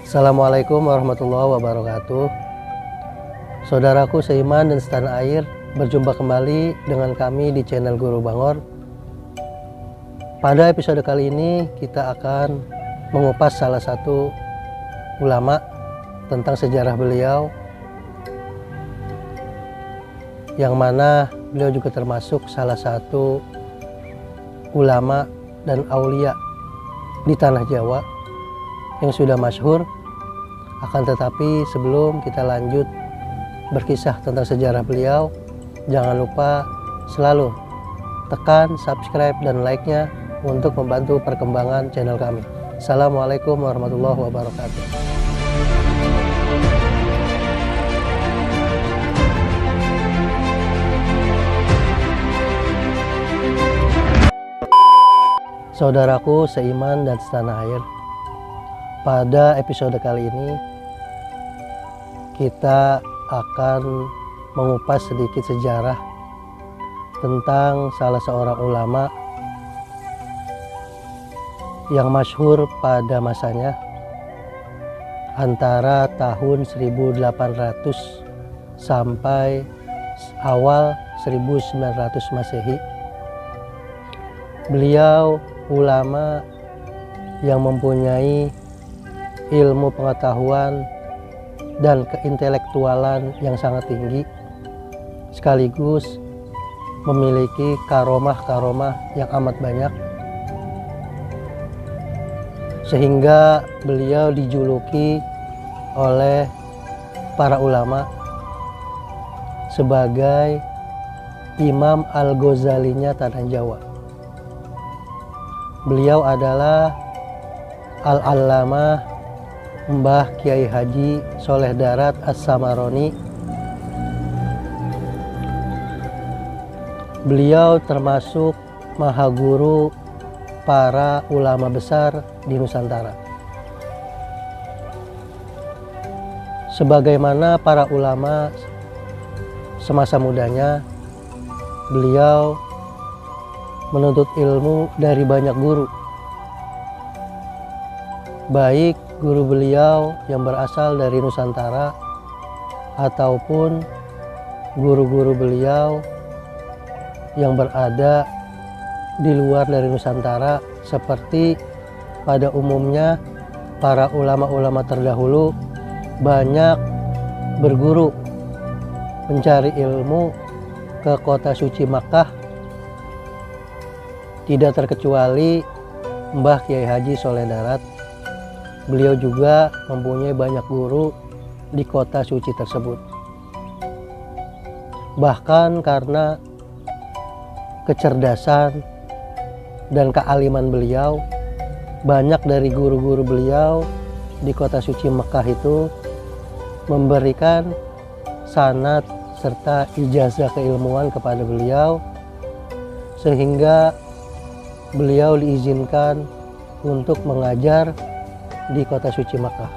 Assalamualaikum warahmatullahi wabarakatuh. Saudaraku seiman dan setanah air, berjumpa kembali dengan kami di channel Guru Bangor. Pada episode kali ini kita akan mengupas salah satu ulama tentang sejarah beliau, yang mana beliau juga termasuk salah satu ulama dan aulia di tanah Jawa yang sudah masyhur. Akan tetapi sebelum kita lanjut berkisah tentang sejarah beliau, jangan lupa selalu tekan subscribe dan like-nya untuk membantu perkembangan channel kami. Assalamualaikum warahmatullahi wabarakatuh. Saudaraku seiman dan setanah air, pada episode kali ini kita akan mengupas sedikit sejarah tentang salah seorang ulama yang masyhur pada masanya antara tahun 1800 sampai awal 1900 Masehi. Beliau ulama yang mempunyai ilmu pengetahuan dan keintelektualan yang sangat tinggi, sekaligus memiliki karomah-karomah yang amat banyak, sehingga beliau dijuluki oleh para ulama sebagai Imam Al-Ghazalinya tanah Jawa. Beliau adalah Al-Allamah Mbah Kiai Haji Soleh Darat As-Samaroni. Beliau termasuk maha guru para ulama besar di Nusantara. Sebagaimana para ulama semasa mudanya, beliau menuntut ilmu dari banyak guru, baik guru beliau yang berasal dari Nusantara ataupun guru-guru beliau yang berada di luar dari Nusantara, seperti pada umumnya para ulama-ulama terdahulu banyak berguru mencari ilmu ke kota suci Makkah, tidak terkecuali Mbah Kiai Haji Soleh Darat. Beliau juga mempunyai banyak guru di kota suci tersebut. Bahkan karena kecerdasan dan kealiman beliau, banyak dari guru-guru beliau di kota suci Mekah itu memberikan sanad serta ijazah keilmuan kepada beliau, sehingga beliau diizinkan untuk mengajar di kota suci Makkah.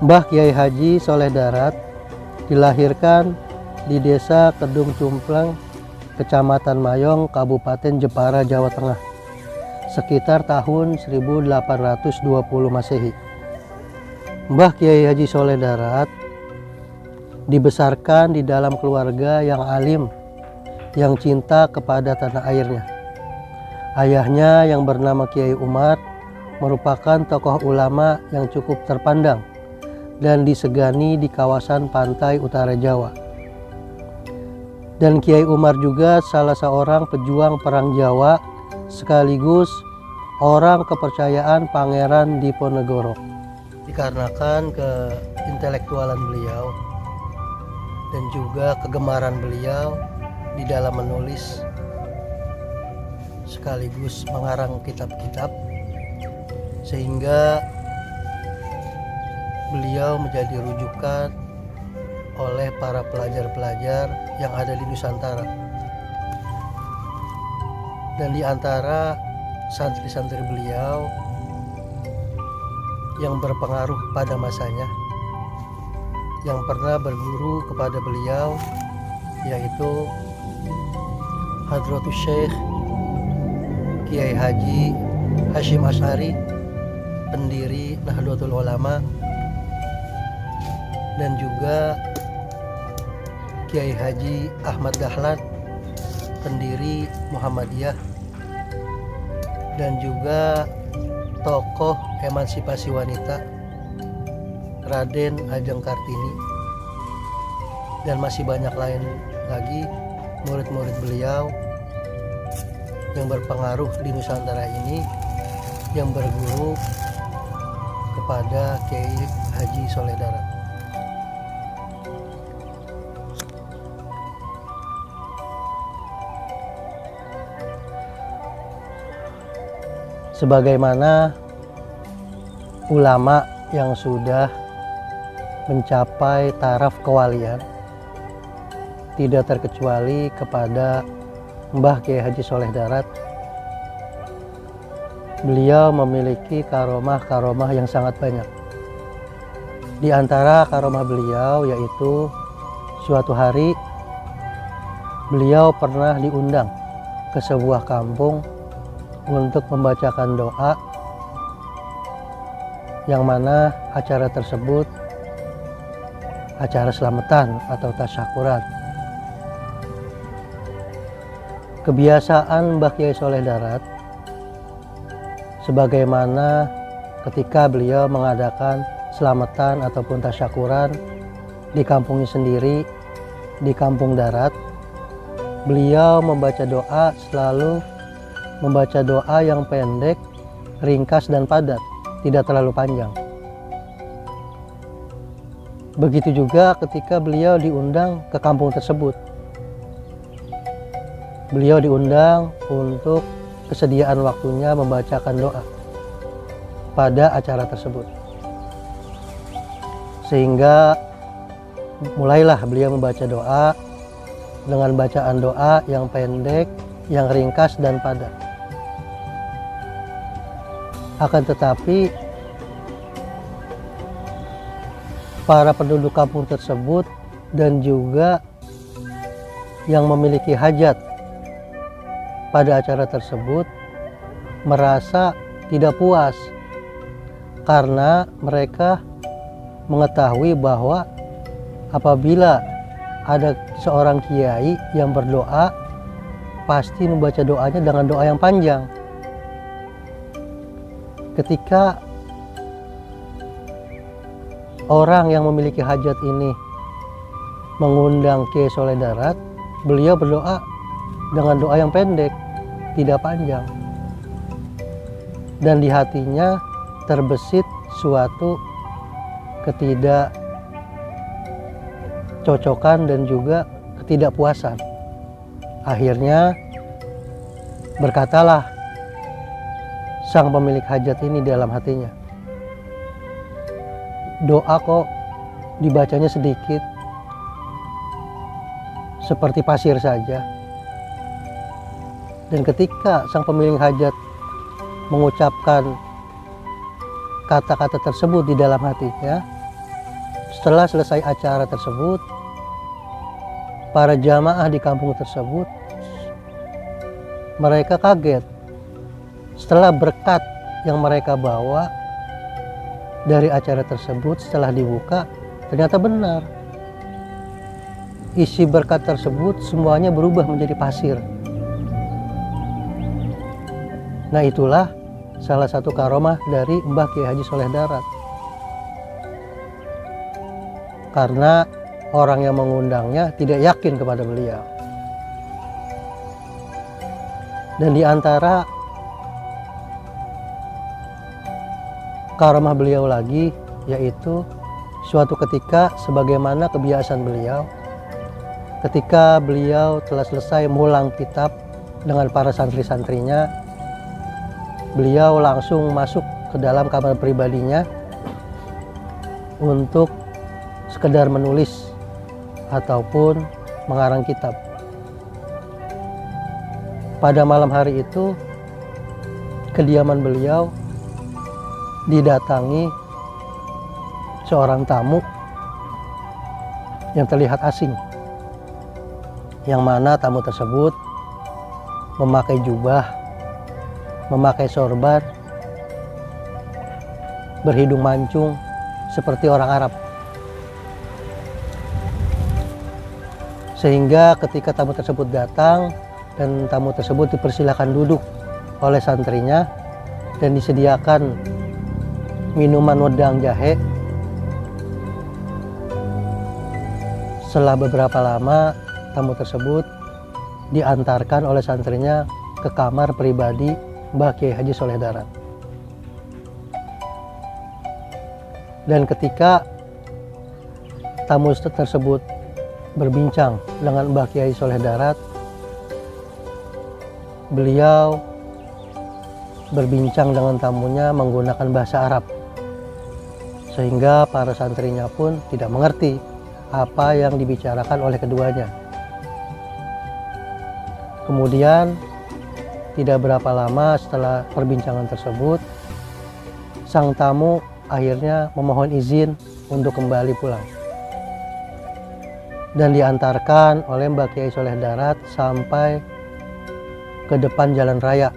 Mbah Kiai Haji Soleh Darat dilahirkan di desa Kedung Cumpleng, Kecamatan Mayong, Kabupaten Jepara, Jawa Tengah, sekitar tahun 1820 Masehi. Mbah Kiai Haji Soleh Darat dibesarkan di dalam keluarga yang alim, yang cinta kepada tanah airnya. Ayahnya yang bernama Kiai Umar merupakan tokoh ulama yang cukup terpandang dan disegani di kawasan pantai utara Jawa. Dan Kiai Umar juga salah seorang pejuang perang Jawa, sekaligus orang kepercayaan Pangeran Diponegoro. Dikarenakan keintelektualan beliau dan juga kegemaran beliau di dalam menulis sekaligus mengarang kitab-kitab, sehingga beliau menjadi rujukan oleh para pelajar-pelajar yang ada di Nusantara. Dan di antara santri-santri beliau yang berpengaruh pada masanya, yang pernah berguru kepada beliau, yaitu Hadratus Syekh Kiai Haji Hashim Asy'ari pendiri Nahdlatul Ulama, dan juga Kiai Haji Ahmad Dahlan, pendiri Muhammadiyah, dan juga tokoh emansipasi wanita Raden Ajeng Kartini, dan masih banyak lain lagi murid-murid beliau yang berpengaruh di Nusantara ini, yang berguru kepada Kiai Haji Soleh Darat. Sebagaimana ulama yang sudah mencapai taraf kewalian, tidak terkecuali kepada Mbah Kiai Haji Soleh Darat, beliau memiliki karomah-karomah yang sangat banyak. Di antara karomah beliau yaitu suatu hari beliau pernah diundang ke sebuah kampung untuk membacakan doa, yang mana acara tersebut acara selamatan atau tasyakuran. Kebiasaan Mbah Kiai Soleh Darat, sebagaimana ketika beliau mengadakan selamatan ataupun tasyakuran di kampungnya sendiri, di Kampung Darat, beliau membaca doa, selalu membaca doa yang pendek, ringkas dan padat, tidak terlalu panjang. Begitu juga ketika beliau diundang ke kampung tersebut. Beliau diundang untuk kesediaan waktunya membacakan doa pada acara tersebut. Sehingga mulailah beliau membaca doa dengan bacaan doa yang pendek, yang ringkas dan padat. Akan tetapi para penduduk kampung tersebut dan juga yang memiliki hajat pada acara tersebut merasa tidak puas karena mereka mengetahui bahwa apabila ada seorang kiai yang berdoa, pasti membaca doanya dengan doa yang panjang. Ketika orang yang memiliki hajat ini mengundang Kiai Soleh Darat, beliau berdoa dengan doa yang pendek, tidak panjang. Dan di hatinya terbesit suatu ketidakcocokan dan juga ketidakpuasan. Akhirnya berkatalah sang pemilik hajat ini dalam hatinya, doa kok dibacanya sedikit, seperti pasir saja. Dan ketika sang pemilik hajat mengucapkan kata-kata tersebut di dalam hatinya, setelah selesai acara tersebut, para jamaah di kampung tersebut mereka kaget setelah berkat yang mereka bawa dari acara tersebut. Setelah dibuka, ternyata benar isi berkat tersebut semuanya berubah menjadi pasir. Nah, itulah salah satu karomah dari Mbah Kiai Haji Soleh Darat. Karena orang yang mengundangnya tidak yakin kepada beliau. Dan di antara karomah beliau lagi, yaitu suatu ketika sebagaimana kebiasaan beliau, ketika beliau telah selesai mengulang kitab dengan para santri-santrinya, beliau langsung masuk ke dalam kamar pribadinya untuk sekedar menulis ataupun mengarang kitab. Pada malam hari itu, kediaman beliau didatangi seorang tamu yang terlihat asing, yang mana tamu tersebut memakai jubah, memakai sorban, berhidung mancung seperti orang Arab. Sehingga ketika tamu tersebut datang dan tamu tersebut dipersilakan duduk oleh santrinya dan disediakan minuman wedang jahe, setelah beberapa lama tamu tersebut diantarkan oleh santrinya ke kamar pribadi Mbah Kiai Haji Soleh Darat. Dan ketika tamu tersebut berbincang dengan Mbah Kiai Soleh Darat, beliau berbincang dengan tamunya menggunakan bahasa Arab, sehingga para santrinya pun tidak mengerti apa yang dibicarakan oleh keduanya. Kemudian tidak berapa lama setelah perbincangan tersebut, sang tamu akhirnya memohon izin untuk kembali pulang dan diantarkan oleh Mbah Kiai Soleh Darat sampai ke depan jalan raya,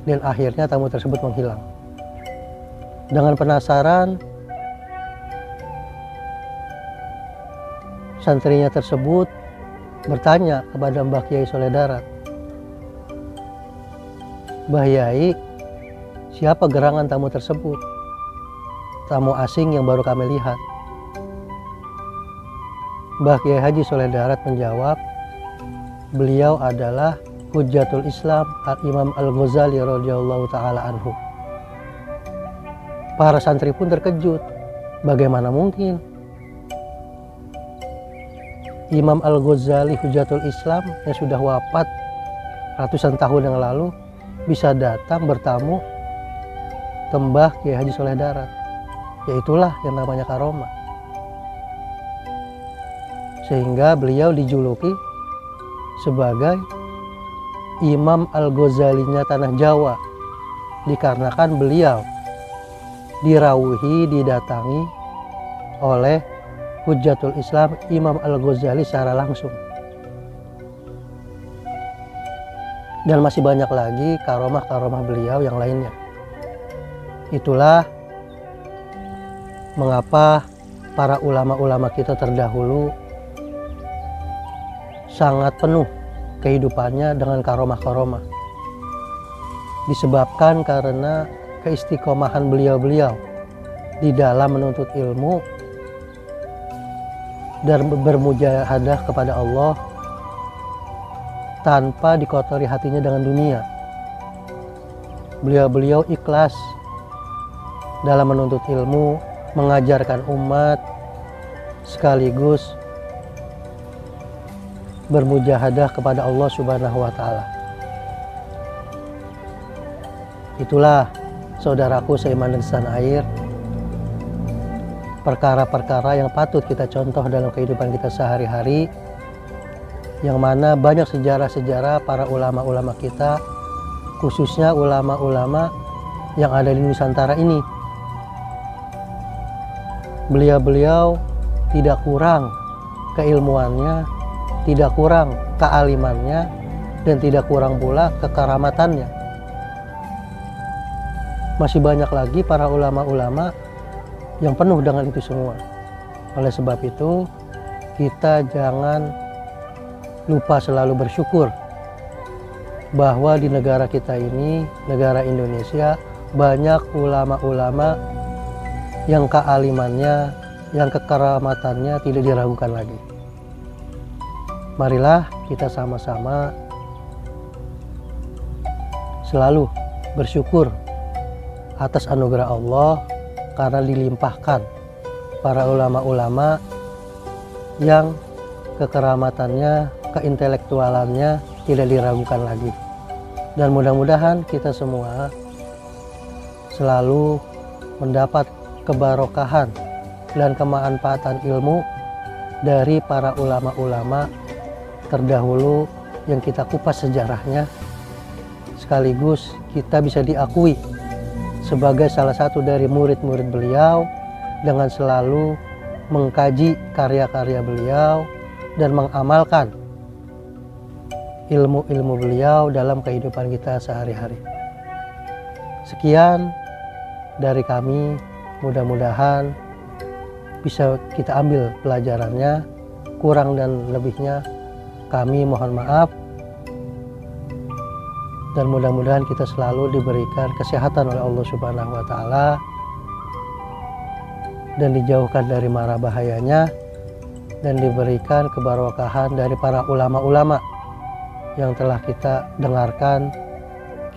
dan akhirnya tamu tersebut menghilang. Dengan penasaran, santrinya tersebut bertanya kepada Mbah Kiai Soleh Darat, "Mbah Yai, siapa gerangan tamu tersebut? Tamu asing yang baru kami lihat." Mbah Kiai Haji Soleh Darat menjawab, beliau adalah Hujjatul Islam Al-Imam Al-Ghazali radhiyallahu taala anhu. Para santri pun terkejut. Bagaimana mungkin Imam Al-Ghazali Hujjatul Islam yang sudah wafat ratusan tahun yang lalu bisa datang bertamu ke Mbah Kiai Haji Soleh Darat? Yaitulah yang namanya karomah. Sehingga beliau dijuluki sebagai Imam Al-Ghazalinya tanah Jawa, dikarenakan beliau dirawuhi didatangi oleh Hujjatul Islam Imam Al-Ghazali secara langsung. Dan masih banyak lagi karomah-karomah beliau yang lainnya. Itulah mengapa para ulama-ulama kita terdahulu sangat penuh kehidupannya dengan karomah-karomah. Disebabkan karena keistiqomahan beliau-beliau di dalam menuntut ilmu dan bermujahadah kepada Allah tanpa dikotori hatinya dengan dunia. Beliau-beliau ikhlas dalam menuntut ilmu, mengajarkan umat, sekaligus bermujahadah kepada Allah Subhanahu wa Ta'ala. Itulah saudaraku seiman dan setanah air, perkara-perkara yang patut kita contoh dalam kehidupan kita sehari-hari, yang mana banyak sejarah-sejarah para ulama-ulama kita, khususnya ulama-ulama yang ada di Nusantara ini. Beliau-beliau tidak kurang keilmuannya, tidak kurang kealimannya, dan tidak kurang pula kekaramatannya. Masih banyak lagi para ulama-ulama yang penuh dengan itu semua. Oleh sebab itu, kita jangan lupa selalu bersyukur bahwa di negara kita ini, negara Indonesia, banyak ulama-ulama yang kealimannya, yang kekaramatannya tidak diragukan lagi. Marilah kita sama-sama selalu bersyukur atas anugerah Allah karena dilimpahkan para ulama-ulama yang kekeramatannya, keintelektualannya tidak diragukan lagi. Dan mudah-mudahan kita semua selalu mendapat kebarokahan dan kemanfaatan ilmu dari para ulama-ulama terdahulu yang kita kupas sejarahnya, sekaligus kita bisa diakui sebagai salah satu dari murid-murid beliau dengan selalu mengkaji karya-karya beliau dan mengamalkan ilmu-ilmu beliau dalam kehidupan kita sehari-hari. Sekian dari kami, Mudah-mudahan bisa kita ambil pelajarannya. Kurang dan lebihnya kami mohon maaf. Dan mudah-mudahan kita selalu diberikan kesehatan oleh Allah Subhanahu wa Ta'ala dan dijauhkan dari mara bahayanya, dan diberikan keberkahan dari para ulama-ulama yang telah kita dengarkan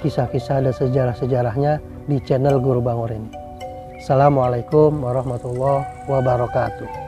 kisah-kisah dan sejarah-sejarahnya di channel Guru Bangor ini. Assalamualaikum warahmatullahi wabarakatuh.